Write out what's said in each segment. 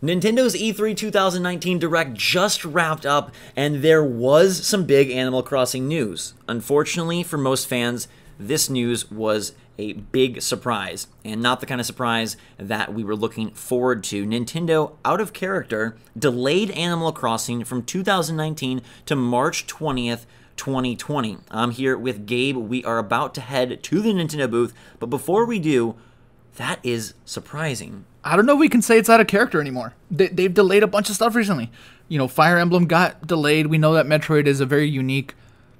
Nintendo's E3 2019 Direct just wrapped up, and there was some big Animal Crossing news. Unfortunately, for most fans, this news was a big surprise, and not the kind of surprise that we were looking forward to. Nintendo, out of character, delayed Animal Crossing from 2019 to March 20th, 2020. I'm here with Gabe. We are about to head to the Nintendo booth, but before we do, that is surprising. I don't know if we can say it's out of character anymore. They've delayed a bunch of stuff recently. You know, Fire Emblem got delayed. We know that Metroid is a very unique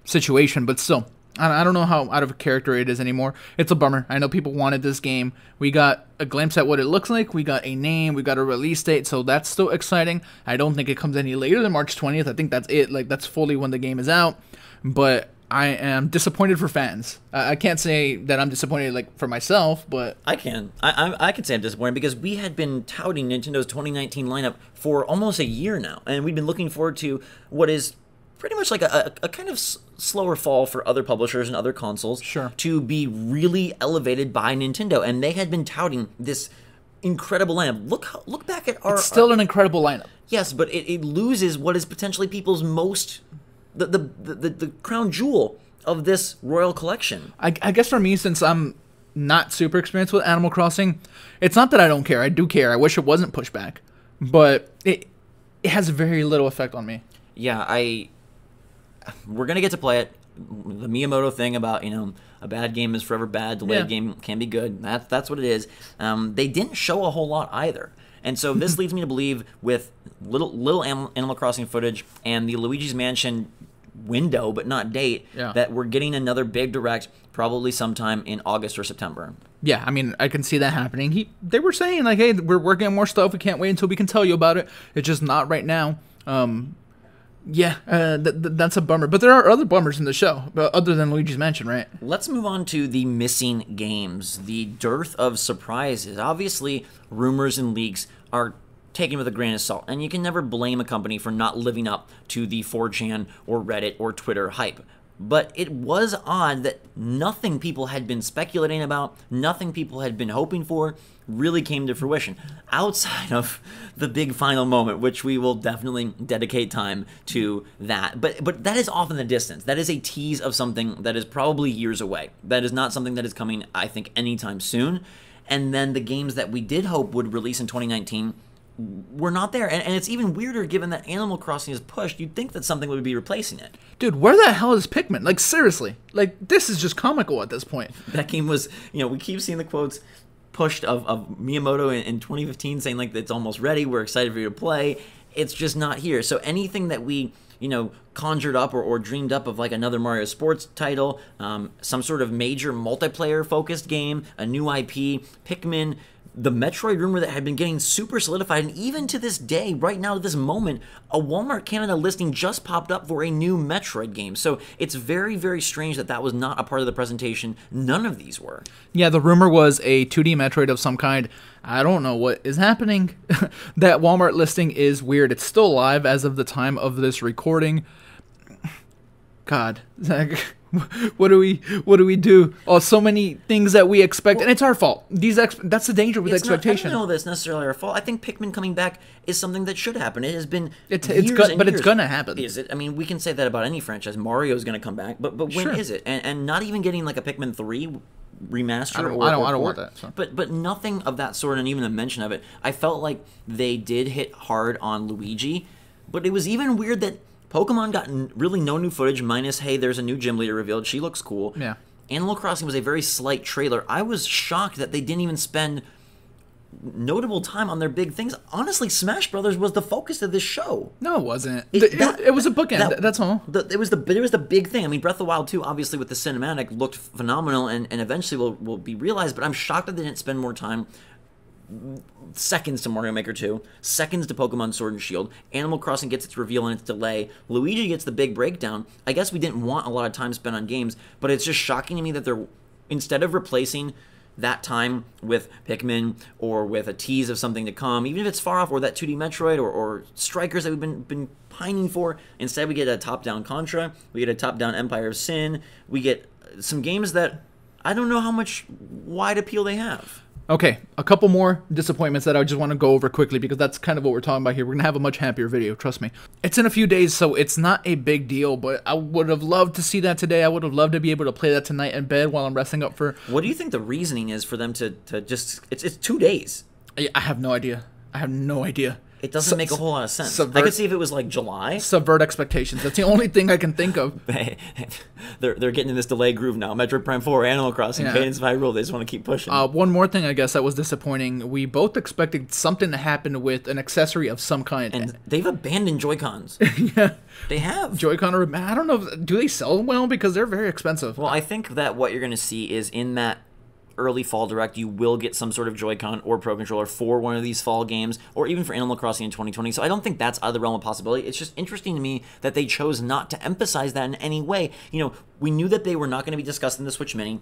situation, but still, I don't know how out of character it is anymore. It's a bummer. I know people wanted this game. We got a glimpse at what it looks like. We got a name. We got a release date, so that's still exciting. I don't think it comes any later than March 20th. I think that's it. Like, that's fully when the game is out. But I am disappointed for fans. I can't say that I'm disappointed like for myself, but I can. I can say I'm disappointed because we had been touting Nintendo's 2019 lineup for almost a year now, and we've been looking forward to what is pretty much like a kind of slower fall for other publishers and other consoles to be really elevated by Nintendo, and they had been touting this incredible lineup. Look back at it's still an incredible lineup. Yes, but it loses what is potentially people's most the crown jewel of this royal collection. I guess for me, since I'm not super experienced with Animal Crossing, it's not that I don't care. I do care. I wish it wasn't pushed back, but it has very little effect on me. Yeah, we're gonna get to play it. The Miyamoto thing about, you know, a bad game is forever bad. Delayed game can be good. That's what it is. They didn't show a whole lot either. And so this leads me to believe, with little Animal Crossing footage and the Luigi's Mansion window, but not date, that we're getting another big Direct probably sometime in August or September. Yeah, I mean, I can see that happening. They were saying, like, hey, we're working on more stuff. We can't wait until we can tell you about it. It's just not right now. That's a bummer. But there are other bummers in the show, other than Luigi's Mansion, right? Let's move on to the missing games, the dearth of surprises. Obviously, rumors and leaks are taken with a grain of salt, and you can never blame a company for not living up to the 4chan or Reddit or Twitter hype. But it was odd that nothing people had been speculating about, nothing people had been hoping for, really came to fruition, outside of the big final moment, which we will definitely dedicate time to that. But that is off in the distance. That is a tease of something that is probably years away. That is not something that is coming, I think, anytime soon. And then the games that we did hope would release in 2019 were not there. And it's even weirder given that Animal Crossing is pushed. You'd think that something would be replacing it. Dude, where the hell is Pikmin? Like, seriously. Like, this is just comical at this point. That game was, you know, we keep seeing the quotes pushed of Miyamoto in 2015 saying, like, it's almost ready, we're excited for you to play. It's just not here. So anything that we, you know, conjured up or dreamed up of, like another Mario Sports title, some sort of major multiplayer-focused game, a new IP, Pikmin, the Metroid rumor that had been getting super solidified, and even to this day, right now, to this moment, a Walmart Canada listing just popped up for a new Metroid game. So it's very, very strange that was not a part of the presentation. None of these were. Yeah, the rumor was a 2D Metroid of some kind. I don't know what is happening. That Walmart listing is weird. It's still live as of the time of this recording. God, what do we do? Oh, so many things that we expect, and it's our fault. That's the danger with expectation. I don't know that it's necessarily our fault. I think Pikmin coming back is something that should happen. It has been it's gonna happen. Is it? I mean, we can say that about any franchise. Mario's gonna come back, but when is it? And not even getting like a Pikmin 3 remaster. I don't want that. So. But nothing of that sort, and even a mention of it. I felt like they did hit hard on Luigi, but it was even weird that Pokemon got really no new footage, minus, hey, there's a new gym leader revealed. She looks cool. Yeah. Animal Crossing was a very slight trailer. I was shocked that they didn't even spend notable time on their big things. Honestly, Smash Brothers was the focus of this show. No, it wasn't. It was a bookend. That's all. It was the big thing. I mean, Breath of the Wild 2, obviously, with the cinematic, looked phenomenal and eventually will be realized, but I'm shocked that they didn't spend more time. Seconds to Mario Maker 2, seconds to Pokemon Sword and Shield, Animal Crossing gets its reveal and its delay, Luigi gets the big breakdown. I guess we didn't want a lot of time spent on games, but it's just shocking to me that they're, instead of replacing that time with Pikmin or with a tease of something to come, even if it's far off, or that 2D Metroid or Strikers that we've been pining for, instead we get a top-down Contra, we get a top-down Empire of Sin, we get some games that I don't know how much wide appeal they have. Okay, a couple more disappointments that I just want to go over quickly because that's kind of what we're talking about here. We're going to have a much happier video, trust me. It's in a few days, so it's not a big deal, but I would have loved to see that today. I would have loved to be able to play that tonight in bed while I'm resting up for... What do you think the reasoning is for them to just... It's 2 days. I have no idea. I have no idea. It doesn't make a whole lot of sense. I could see if it was like July. Subvert expectations. That's the only thing I can think of. They're getting in this delay groove now. Metroid Prime 4, Animal Crossing, Cadence of Hyrule. They just want to keep pushing. One more thing, I guess, that was disappointing. We both expected something to happen with an accessory of some kind. And they've abandoned JoyCons. Yeah. They have. Joy-Con, I don't know, do they sell well? Because they're very expensive. Well, I think that what you're going to see is in that early fall direct, you will get some sort of Joy-Con or Pro Controller for one of these fall games, or even for Animal Crossing in 2020. So I don't think that's out of the realm of possibility. It's just interesting to me that they chose not to emphasize that in any way. You know, we knew that they were not going to be discussing the Switch Mini.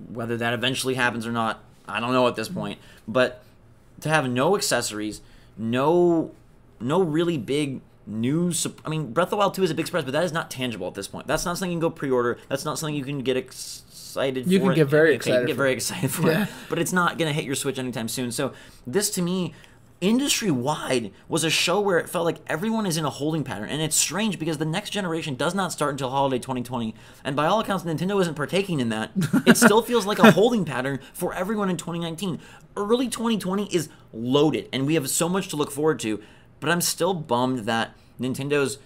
Whether that eventually happens or not, I don't know at this point. But to have no accessories, no really big news. I mean, Breath of the Wild 2 is a big surprise, but that is not tangible at this point. That's not something you can go pre-order. That's not something you can get excited for. You can get very excited. You can get very excited for it, but it's not going to hit your Switch anytime soon. So this, to me, industry-wide, was a show where it felt like everyone is in a holding pattern, and it's strange because the next generation does not start until holiday 2020, and by all accounts, Nintendo isn't partaking in that. It still feels like a holding pattern for everyone in 2019. Early 2020 is loaded, and we have so much to look forward to, but I'm still bummed that Nintendo's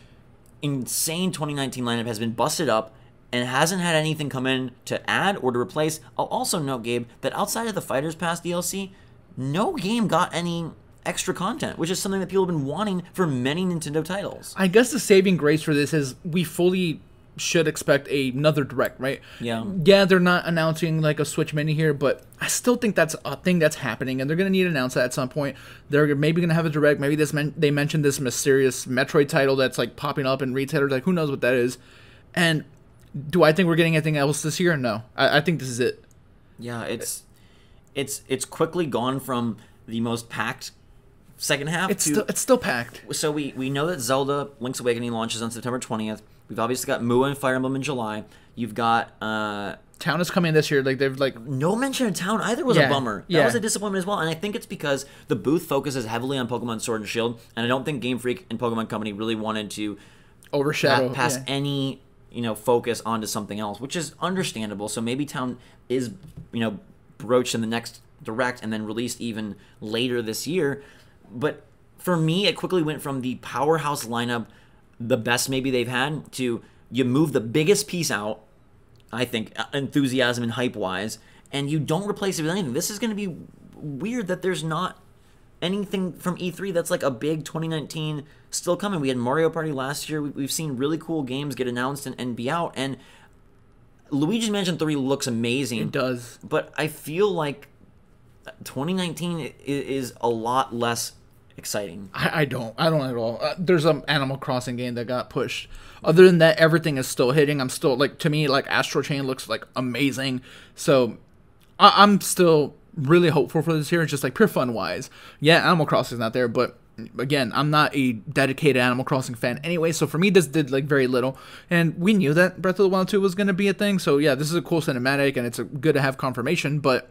insane 2019 lineup has been busted up and hasn't had anything come in to add or to replace. I'll also note, Gabe, that outside of the Fighters Pass DLC, no game got any extra content, which is something that people have been wanting for many Nintendo titles. I guess the saving grace for this is we fully should expect another Direct, right? Yeah. Yeah, they're not announcing like a Switch Mini here, but I still think that's a thing that's happening, and they're going to need to announce that at some point. They're maybe going to have a Direct. Maybe they mentioned this mysterious Metroid title that's like popping up in retailers. Like, who knows what that is? And do I think we're getting anything else this year? No. I think this is it. Yeah, it's quickly gone from the most packed second half it's still packed. So we know that Zelda Link's Awakening launches on September 20th. We've obviously got Mua and Fire Emblem in July. You've got Town is coming this year. Like they've like no mention of Town either was a bummer. That yeah. was a disappointment as well. And I think it's because the booth focuses heavily on Pokemon Sword and Shield, and I don't think Game Freak and Pokemon Company really wanted to overshadow pass any focus onto something else, which is understandable. So maybe Town is broached in the next Direct and then released even later this year. But for me, it quickly went from the powerhouse lineup, the best maybe they've had, to you move the biggest piece out, I think, enthusiasm and hype-wise, and you don't replace it with anything. This is going to be weird that there's not anything from E3 that's like a big 2019 still coming. We had Mario Party last year. We've seen really cool games get announced and be out, and Luigi's Mansion 3 looks amazing. It does. But I feel like 2019 is a lot less exciting. I don't at all. There's an Animal Crossing game that got pushed. Other than that, everything is still hitting. I'm still to me, Astro Chain looks like amazing. So I'm still really hopeful for this year. It's just pure fun wise. Yeah, Animal Crossing is not there, but again, I'm not a dedicated Animal Crossing fan anyway. So for me, this did very little, and we knew that Breath of the Wild 2 was going to be a thing. So yeah, this is a cool cinematic, and it's good to have confirmation. But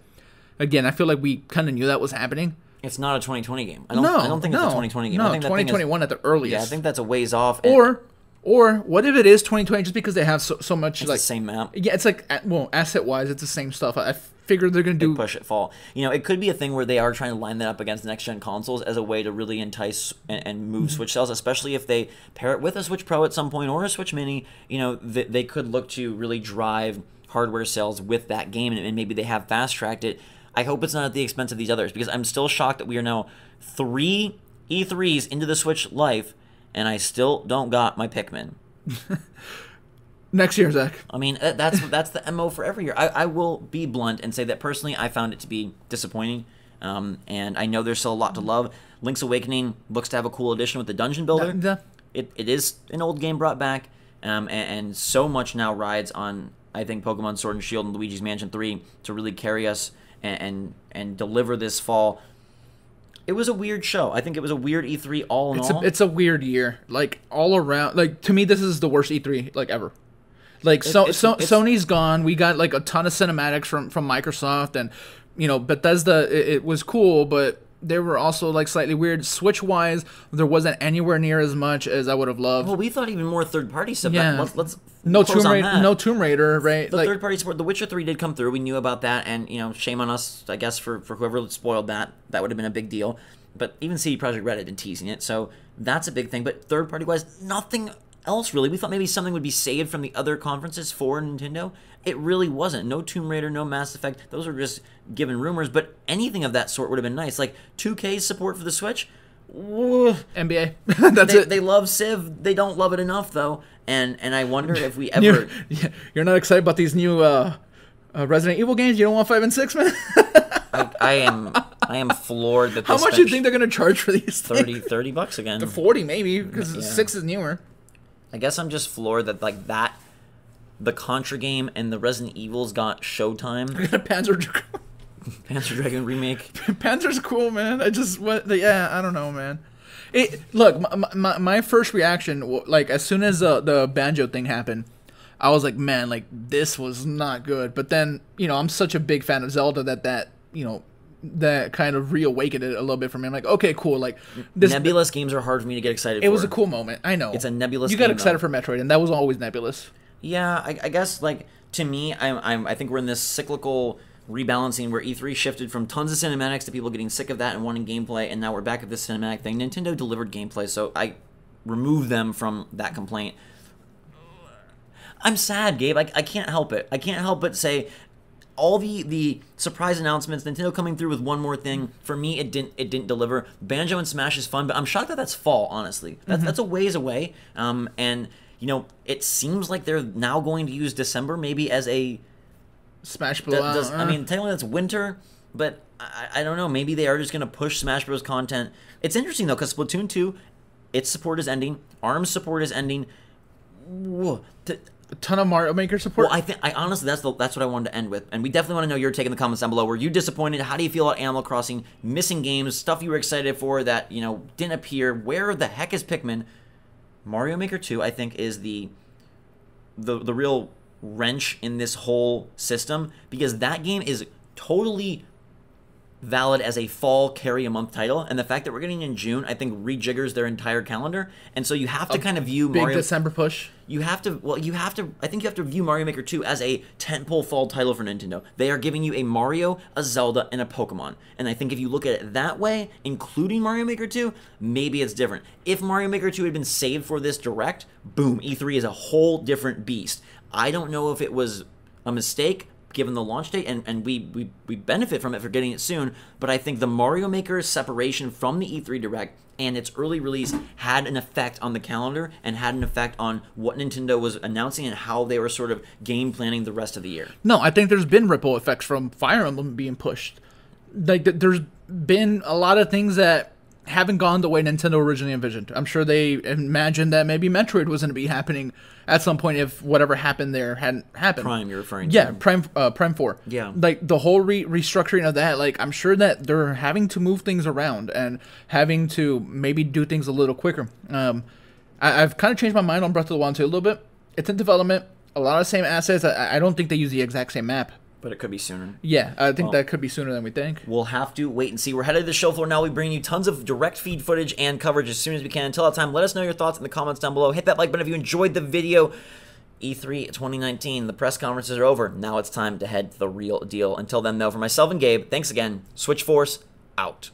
again, I feel like we kind of knew that was happening. It's not a 2020 game. I don't think it's a 2020 game. No, I think 2021 at the earliest. Yeah, I think that's a ways off. Or what if it is 2020 just because they have so much the same map? Yeah, it's asset wise, it's the same stuff. I figured they're gonna push it fall. It could be a thing where they are trying to line that up against next gen consoles as a way to really entice and move Switch sales, especially if they pair it with a Switch Pro at some point or a Switch Mini. They could look to really drive hardware sales with that game, and maybe they have fast tracked it. I hope it's not at the expense of these others, because I'm still shocked that we are now 3 E3s into the Switch life, and I still don't got my Pikmin. Next year, Zach. I mean, that's the MO for every year. I will be blunt and say that personally I found it to be disappointing, and I know there's still a lot to love. Link's Awakening looks to have a cool addition with the Dungeon Builder. It is an old game brought back, and so much now rides on, I think, Pokemon Sword and Shield and Luigi's Mansion 3 to really carry us and deliver this fall. It was a weird show. I think it was a weird E3 all in all. It's a weird year. All around. To me, this is the worst E3 ever. Sony's gone. We got a ton of cinematics from Microsoft, and Bethesda, it was cool, but they were also like slightly weird. Switch-wise, there wasn't anywhere near as much as I would have loved. Well, we thought even more third-party stuff. Yeah. Let's no close on that. No Tomb Raider, right? The third-party support. The Witcher 3 did come through. We knew about that, and shame on us, I guess, for whoever spoiled that. That would have been a big deal. But even CD Projekt Red had been teasing it, so that's a big thing. But third-party wise, nothing else really. We thought maybe something would be saved from the other conferences for Nintendo. It really wasn't. No Tomb Raider, no Mass Effect. Those were just given rumors, but anything of that sort would have been nice. Like 2K's support for the Switch. NBA. That's it. They love Civ. They don't love it enough though. And I wonder if we ever. You're not excited about these new Resident Evil games? You don't want 5 and 6, man? I am floored that. How much do you think they're gonna charge for these? $30 again. The 40 maybe because 6 is newer. I guess I'm just floored that the Contra game and the Resident Evils got Showtime. Panzer Dragoon remake. Panzer's cool, man. I don't know, man. Look, my first reaction, like as soon as the Banjo thing happened, I was like, man, like this was not good. But then, I'm such a big fan of Zelda that kind of reawakened it a little bit for me. I'm like, okay, cool. Like Nebulous games are hard for me to get excited for. It was a cool moment. I know. It's a Nebulous game. You got excited for Metroid, and that was always Nebulous. Yeah, I guess, like, to me, I think we're in this cyclical rebalancing where E3 shifted from tons of cinematics to people getting sick of that and wanting gameplay, and now we're back at this cinematic thing. Nintendo delivered gameplay, so I removed them from that complaint. I'm sad, Gabe. I can't help it. I can't help but say all the surprise announcements, Nintendo coming through with one more thing. For me, it didn't deliver. Banjo and Smash is fun, but I'm shocked that that's fall. Honestly, that's a ways away. And it seems like they're now going to use December maybe as a Smash blowout. I mean, technically that's winter, but I don't know. Maybe they are just going to push Smash Bros. Content. It's interesting though, because Splatoon 2, its support is ending. ARM's support is ending. Whoa. A ton of Mario Maker support. Well, I honestly, that's what I wanted to end with, and we definitely want to know your take in the comments down below. Were you disappointed? How do you feel about Animal Crossing? Missing games, stuff you were excited for that didn't appear. Where the heck is Pikmin? Mario Maker 2, I think, is the real wrench in this whole system, because that game is totally valid as a fall carry a month title, and the fact that we're getting in June, I think rejiggers their entire calendar, and so you have to kind of view big Mario December push. I think you have to view Mario Maker 2 as a tentpole fall title for Nintendo. They are giving you a Mario, a Zelda, and a Pokemon. And I think if you look at it that way, including Mario Maker 2, maybe it's different. If Mario Maker 2 had been saved for this direct, boom, E3 is a whole different beast. I don't know if it was a mistake given the launch date, and we benefit from it for getting it soon, but I think the Mario Maker separation from the E3 Direct and its early release had an effect on the calendar and had an effect on what Nintendo was announcing and how they were sort of game planning the rest of the year. No, I think there's been ripple effects from Fire Emblem being pushed. Like, there's been a lot of things that haven't gone the way Nintendo originally envisioned. I'm sure they imagined that maybe Metroid was going to be happening at some point if whatever happened there hadn't happened. Prime, you're referring to? Yeah, Prime 4. Yeah. Like, the whole restructuring of that, like, I'm sure that they're having to move things around and having to maybe do things a little quicker. I've kind of changed my mind on Breath of the Wild 2 a little bit. It's in development. A lot of the same assets. I don't think they use the exact same map. But it could be sooner. Yeah, I think that could be sooner than we think. We'll have to wait and see. We're headed to the show floor now. We bring you tons of direct feed footage and coverage as soon as we can. Until that time, let us know your thoughts in the comments down below. Hit that like button if you enjoyed the video. E3 2019, the press conferences are over. Now it's time to head to the real deal. Until then, though, for myself and Gabe, thanks again. Switch Force, out.